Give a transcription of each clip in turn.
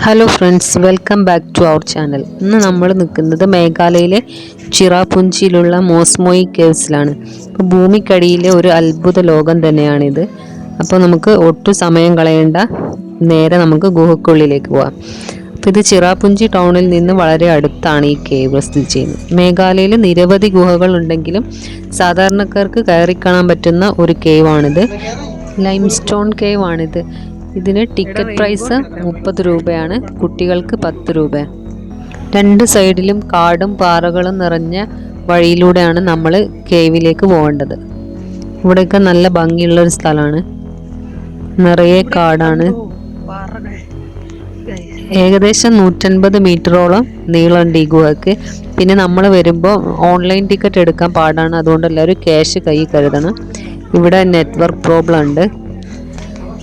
Hello friends, welcome back to our channel. ഇന്ന് നമ്മൾ നിൽക്കുന്നത് മേഘാലയയിലെ ചിറാപുഞ്ചിയിലുള്ള മോസ്മോയി കേവ്സിലാണ്. അപ്പോൾ ഭൂമിക്കടിയിലെ ഒരു അത്ഭുത ലോകം തന്നെയാണിത്. അപ്പോൾ നമുക്ക് ഒട്ടും സമയം കളയേണ്ട, നേരെ നമുക്ക് ഗുഹയ്ക്കുള്ളിലേക്ക് പോവാം. അപ്പോൾ ഇത് ചിറാപുഞ്ചി ടൗണിൽ നിന്ന് വളരെ അടുത്താണ് ഈ കേവ് സ്ഥിതി ചെയ്യുന്നത്. മേഘാലയയിൽ നിരവധി ഗുഹകൾ ഉണ്ടെങ്കിലും സാധാരണക്കാർക്ക് കയറി കാണാൻ പറ്റുന്ന ഒരു കേവാണിത്. ലൈംസ്റ്റോൺ കേവ് ആണിത്. ഇതിന് ടിക്കറ്റ് പ്രൈസ് 30 രൂപയാണ്, കുട്ടികൾക്ക് 10 രൂപ. രണ്ട് സൈഡിലും കാടും പാറകളും നിറഞ്ഞ വഴിയിലൂടെയാണ് നമ്മൾ കേവിലേക്ക് പോകേണ്ടത്. ഇവിടെയൊക്കെ നല്ല ഭംഗിയുള്ളൊരു സ്ഥലമാണ്, നിറയെ കാടാണ്. ഏകദേശം 150 മീറ്ററോളം നീളമുണ്ട് ഈ ഗുഹയ്ക്ക്. പിന്നെ നമ്മൾ വരുമ്പോൾ ഓൺലൈൻ ടിക്കറ്റ് എടുക്കാൻ പാടാണ്, അതുകൊണ്ട് എല്ലാവരും ക്യാഷ് കൈ കരുതണം. ഇവിടെ നെറ്റ്വർക്ക് പ്രോബ്ലം ഉണ്ട്.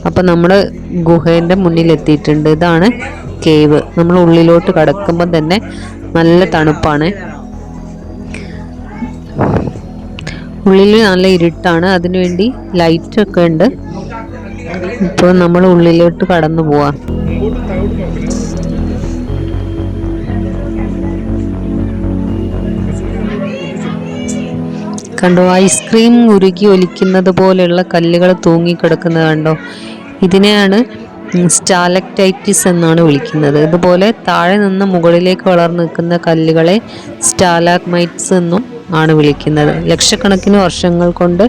അപ്പം നമ്മൾ ഗുഹേൻ്റെ മുന്നിലെത്തിയിട്ടുണ്ട്. ഇതാണ് കേവ്. നമ്മൾ ഉള്ളിലോട്ട് കടക്കുമ്പോൾ തന്നെ നല്ല തണുപ്പാണ്. ഉള്ളിൽ നല്ല ഇരുട്ടാണ്, അതിനുവേണ്ടി ലൈറ്റൊക്കെ ഉണ്ട്. ഇപ്പോൾ നമ്മൾ ഉള്ളിലോട്ട് കടന്നു പോവാം. കണ്ടോ, ഐസ്ക്രീം ഉരുകി ഒലിക്കുന്നത് പോലെയുള്ള കല്ലുകൾ തൂങ്ങിക്കിടക്കുന്നത് കണ്ടോ. ഇതിനെയാണ് സ്റ്റാലക്ടൈറ്റിസ് എന്നാണ് വിളിക്കുന്നത്. ഇതുപോലെ താഴെ നിന്ന് മുകളിലേക്ക് വളർന്നു നിൽക്കുന്ന കല്ലുകളെ സ്റ്റാലാഗ്മൈറ്റ്സ് എന്നും ആണ് വിളിക്കുന്നത്. ലക്ഷക്കണക്കിന് വർഷങ്ങൾ കൊണ്ട്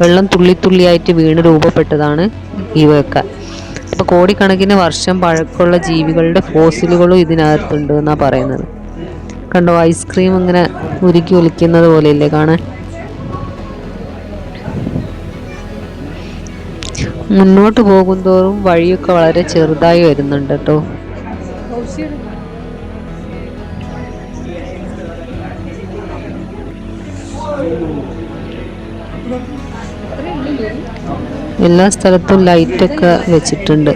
വെള്ളം തുള്ളിത്തുള്ളിയായിട്ട് വീണ് രൂപപ്പെട്ടതാണ് ഇവയൊക്കെ. അപ്പോൾ കോടിക്കണക്കിന് വർഷം പഴക്കമുള്ള ജീവികളുടെ ഫോസിലുകളും ഇതിനകത്തുണ്ട് എന്നാണ് പറയുന്നത്. കണ്ടോ, ഐസ്ക്രീം ഇങ്ങനെ ഉരുക്കി ഒലിക്കുന്നത് പോലെയല്ലേ കാണാൻ. മുന്നോട്ട് പോകുന്തോറും വഴിയൊക്കെ വളരെ ചെറുതായി വരുന്നുണ്ട് കേട്ടോ. എല്ലാ സ്ഥലത്തും ലൈറ്റൊക്കെ വെച്ചിട്ടുണ്ട്.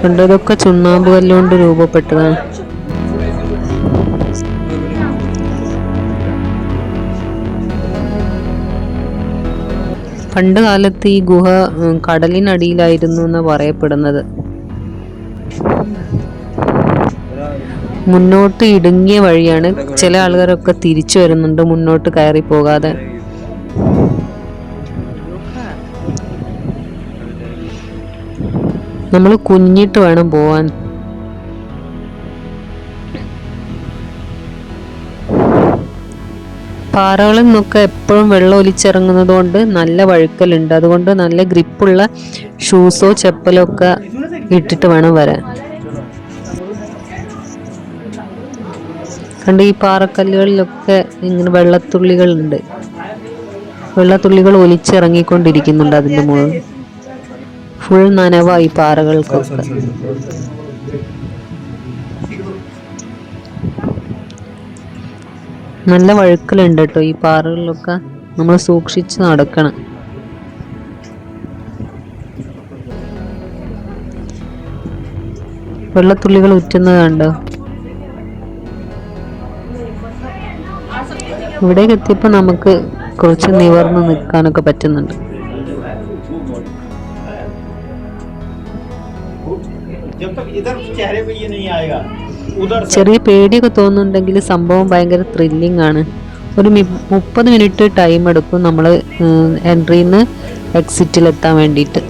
കണ്ടതൊക്കെ ചുണ്ണാമ്പ് കല്ലുകൊണ്ട് രൂപപ്പെട്ടതാണ്. പണ്ട് കാലത്ത് ഈ ഗുഹ കടലിനടിയിലായിരുന്നു എന്ന് പറയപ്പെടുന്നത്. മുന്നോട്ട് ഇടുങ്ങിയ വഴിയാണ്. ചില ആൾക്കാരൊക്കെ തിരിച്ചു വരുന്നുണ്ട് മുന്നോട്ട് കയറി പോകാതെ. നമ്മൾ കുഞ്ഞിട്ട് വേണം പോവാൻ. പാറകളിൽ നിന്നൊക്കെ എപ്പോഴും വെള്ളം ഒലിച്ചിറങ്ങുന്നത് കൊണ്ട് നല്ല വഴുക്കലുണ്ട്. അതുകൊണ്ട് നല്ല ഗ്രിപ്പുള്ള ഷൂസോ ചെപ്പലോ ഒക്കെ ഇട്ടിട്ട് വേണം വരാൻ. കണ്ട്, ഈ പാറക്കല്ലുകളിലൊക്കെ ഇങ്ങനെ വെള്ളത്തുള്ളികളുണ്ട്. വെള്ളത്തുള്ളികൾ ഒലിച്ചിറങ്ങിക്കൊണ്ടിരിക്കുന്നുണ്ട് അതിൻ്റെ മുകളിൽ. ഫുൾ നനവായി പാറകൾക്കൊക്കെ. നല്ല വഴുക്കലുണ്ട് കേട്ടോ ഈ പാറകളിലൊക്കെ. നമ്മൾ സൂക്ഷിച്ച് നടക്കണം. വെള്ളത്തുള്ളികൾ ഉറ്റുന്നത് കണ്ടോ. ഇവിടേക്ക് എത്തിയപ്പോൾ നമുക്ക് കുറച്ച് നിവർന്ന് നിൽക്കാനൊക്കെ പറ്റുന്നുണ്ട്. ചെറിയ പേടിയൊക്കെ തോന്നുന്നുണ്ടെങ്കിൽ സംഭവം ഭയങ്കര ത്രില്ലിംഗ് ആണ്. ഒരു 30 മിനിറ്റ് ടൈം എടുക്കും നമ്മൾ എൻട്രിയിൽ നിന്ന് എക്സിറ്റിലെത്താൻ വേണ്ടിയിട്ട്.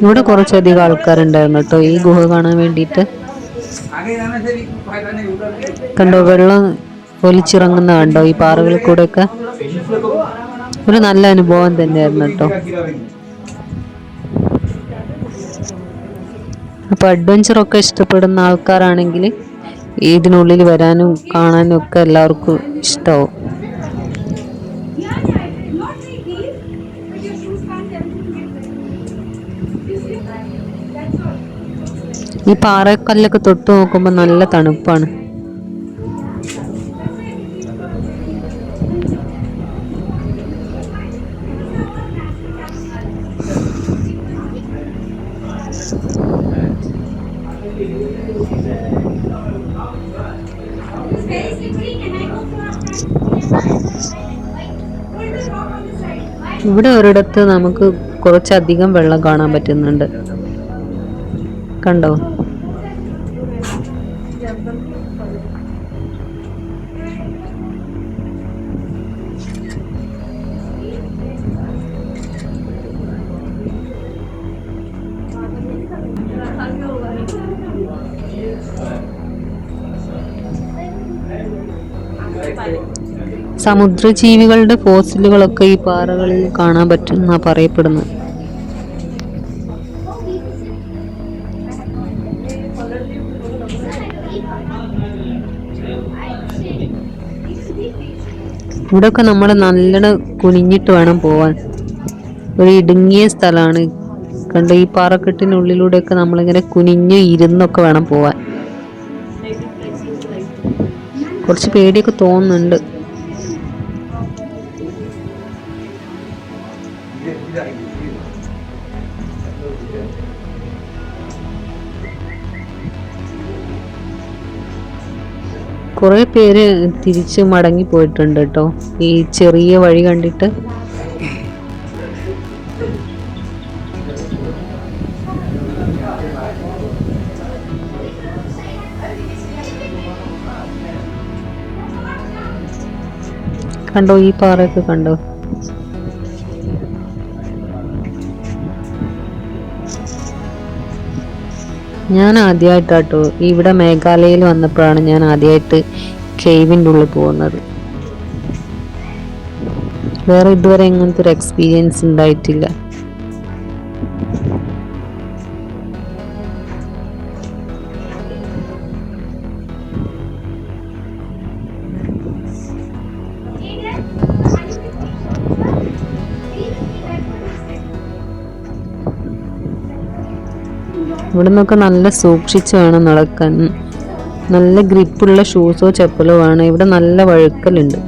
ഇവിടെ കുറച്ചധികം ആൾക്കാരുണ്ടായിരുന്നു കേട്ടോ ഈ ഗുഹ കാണാൻ വേണ്ടിയിട്ട്. കണ്ടോ, വെള്ളം ഒലിച്ചിറങ്ങുന്ന കണ്ടോ ഈ പാറകളിൽ കൂടെ ഒക്കെ. ഒരു നല്ല അനുഭവം തന്നെയായിരുന്നു കേട്ടോ. അപ്പൊ അഡ്വഞ്ചറൊക്കെ ഇഷ്ടപ്പെടുന്ന ആൾക്കാരാണെങ്കിൽ ഇതിനുള്ളിൽ വരാനും കാണാനും ഒക്കെ എല്ലാവർക്കും ഇഷ്ടമാവും. ഈ പാറക്കല്ലൊക്കെ തൊട്ട് നോക്കുമ്പോൾ നല്ല തണുപ്പാണ്. ഇവിടെ ഒരിടത്ത് നമുക്ക് കുറച്ചധികം വെള്ളം കാണാൻ പറ്റുന്നുണ്ട്, കണ്ടോ? സമുദ്രജീവികളുടെ ഫോസിലുകളൊക്കെ ഈ പാറകളിൽ കാണാൻ പറ്റുമെന്നാണ് പറയപ്പെടുന്നത്. ഇവിടെയൊക്കെ നമ്മൾ നല്ലോണം കുനിഞ്ഞിട്ട് വേണം പോവാൻ. ഒരു ഇടുങ്ങിയ സ്ഥലമാണ്, കണ്ട് ഈ പാറക്കെട്ടിനുള്ളിലൂടെയൊക്കെ നമ്മളിങ്ങനെ കുനിഞ്ഞ് ഇരുന്നൊക്കെ വേണം പോവാൻ. കുറച്ച് പേടിയൊക്കെ തോന്നുന്നുണ്ട്. കുറേ പേര് തിരിച്ച് മടങ്ങി പോയിട്ടുണ്ട് കേട്ടോ, ഈ ചെറിയ വഴി കണ്ടിട്ട്. കണ്ടോ ഈ പാറയൊക്കെ കണ്ടോ? ഞാൻ ആദ്യമായിട്ടാട്ടോ ഇവിടെ മേഘാലയയിൽ വന്നപ്പോഴാണ് ഞാൻ ആദ്യമായിട്ട് കേവിൻ്റെ ഉള്ളിൽ പോകുന്നത്. വേറെ ഇതുവരെ ഇങ്ങനത്തെ ഒരു എക്സ്പീരിയൻസ് ഉണ്ടായിട്ടില്ല. ഇവിടെ നിന്നൊക്കെ നല്ല സൂക്ഷിച്ച് വേണം നടക്കാൻ. നല്ല ഗ്രിപ്പുള്ള ഷൂസോ ചെപ്പലോ വേണം. ഇവിടെ നല്ല വഴുക്കലുണ്ട്.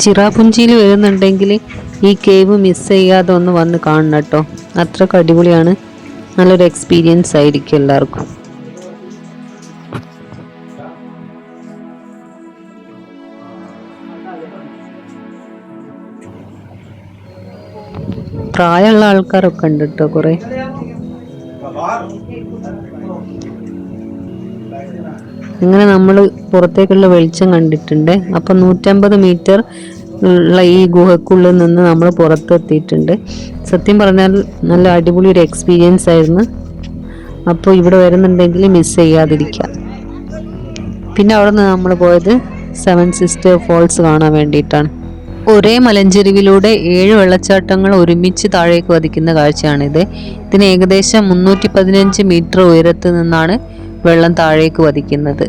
ചിറാപുഞ്ചിയിൽ വരുന്നുണ്ടെങ്കിൽ ഈ കേവ് മിസ് ചെയ്യാതെ ഒന്ന് വന്ന് കാണണം കേട്ടോ. അത്രയ്ക്ക് അടിപൊളിയാണ്, നല്ലൊരു എക്സ്പീരിയൻസ് ആയിരിക്കും എല്ലാവർക്കും. പ്രായമുള്ള ആൾക്കാരൊക്കെ ഉണ്ട് കേട്ടോ കുറേ. ഇങ്ങനെ നമ്മൾ പുറത്തേക്കുള്ള വെളിച്ചം കണ്ടിട്ടുണ്ട്. അപ്പം 150 മീറ്റർ ഉള്ള ഈ ഗുഹക്കുള്ളിൽ നിന്ന് നമ്മൾ പുറത്തെത്തിയിട്ടുണ്ട്. സത്യം പറഞ്ഞാൽ നല്ല അടിപൊളി ഒരു എക്സ്പീരിയൻസ് ആയിരുന്നു. അപ്പോൾ ഇവിടെ വരുന്നുണ്ടെങ്കിൽ മിസ് ചെയ്യാതിരിക്കുക. പിന്നെ അവിടെ നിന്ന് നമ്മൾ പോയത് 7 സിസ്റ്റർ ഫോൾസ് കാണാൻ വേണ്ടിയിട്ടാണ്. ഒരേ മലഞ്ചെരിവിലൂടെ 7 വെള്ളച്ചാട്ടങ്ങൾ ഒരുമിച്ച് താഴേക്ക് പതിക്കുന്ന കാഴ്ചയാണിത്. ഇതിന് ഏകദേശം 315 മീറ്റർ ഉയരത്തിൽ നിന്നാണ് വെള്ളം താഴേക്ക് പതിക്കുന്നത്.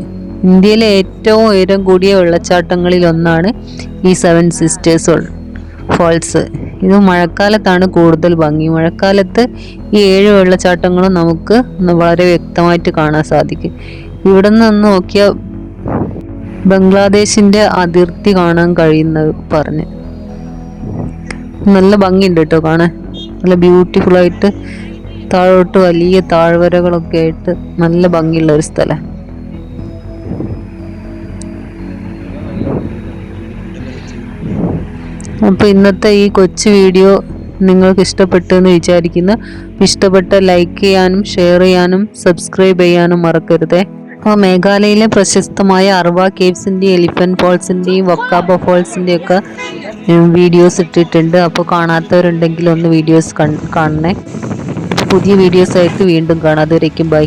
ഇന്ത്യയിലെ ഏറ്റവും ഉയരം കൂടിയ വെള്ളച്ചാട്ടങ്ങളിൽ ഒന്നാണ് ഈ 7 സിസ്റ്റേഴ്സ് ഫോൾസ്. ഇത് മഴക്കാലത്താണ് കൂടുതൽ ഭംഗി. മഴക്കാലത്ത് ഈ 7 വെള്ളച്ചാട്ടങ്ങളും നമുക്ക് വളരെ വ്യക്തമായിട്ട് കാണാൻ സാധിക്കും. ഇവിടെ നിന്ന് നോക്കിയാൽ ബംഗ്ലാദേശിൻ്റെ അതിർത്തി കാണാൻ കഴിയുന്നത് പറഞ്ഞ്. നല്ല ഭംഗിയുണ്ട് കേട്ടോ കാണാൻ. നല്ല ബ്യൂട്ടിഫുള്ളായിട്ട് താഴോട്ട് വലിയ താഴ്വരകളൊക്കെ ആയിട്ട് നല്ല ഭംഗിയുള്ള ഒരു സ്ഥലം. അപ്പോൾ ഇന്നത്തെ ഈ കൊച്ചു വീഡിയോ നിങ്ങൾക്ക് ഇഷ്ടപ്പെട്ടു എന്ന് വിചാരിക്കുന്നു. ഇഷ്ടപ്പെട്ട ലൈക്ക് ചെയ്യാനും ഷെയർ ചെയ്യാനും സബ്സ്ക്രൈബ് ചെയ്യാനും മറക്കരുതേ. അപ്പോൾ മേഘാലയയിലെ പ്രശസ്തമായ അർവ കേവ്സിൻ്റെയും എലിഫൻറ്റ് ഫോൾസിൻ്റെയും വക്കാബ ഫോൾസിൻ്റെയും ഒക്കെ വീഡിയോസ് ഇട്ടിട്ടുണ്ട്. അപ്പോൾ കാണാത്തവരുണ്ടെങ്കിൽ ഒന്ന് വീഡിയോസ് കാണണേ. പുതിയ വീഡിയോസ് ആയിട്ട് വീണ്ടും കാണാം. അതുവരേക്കും ബൈ.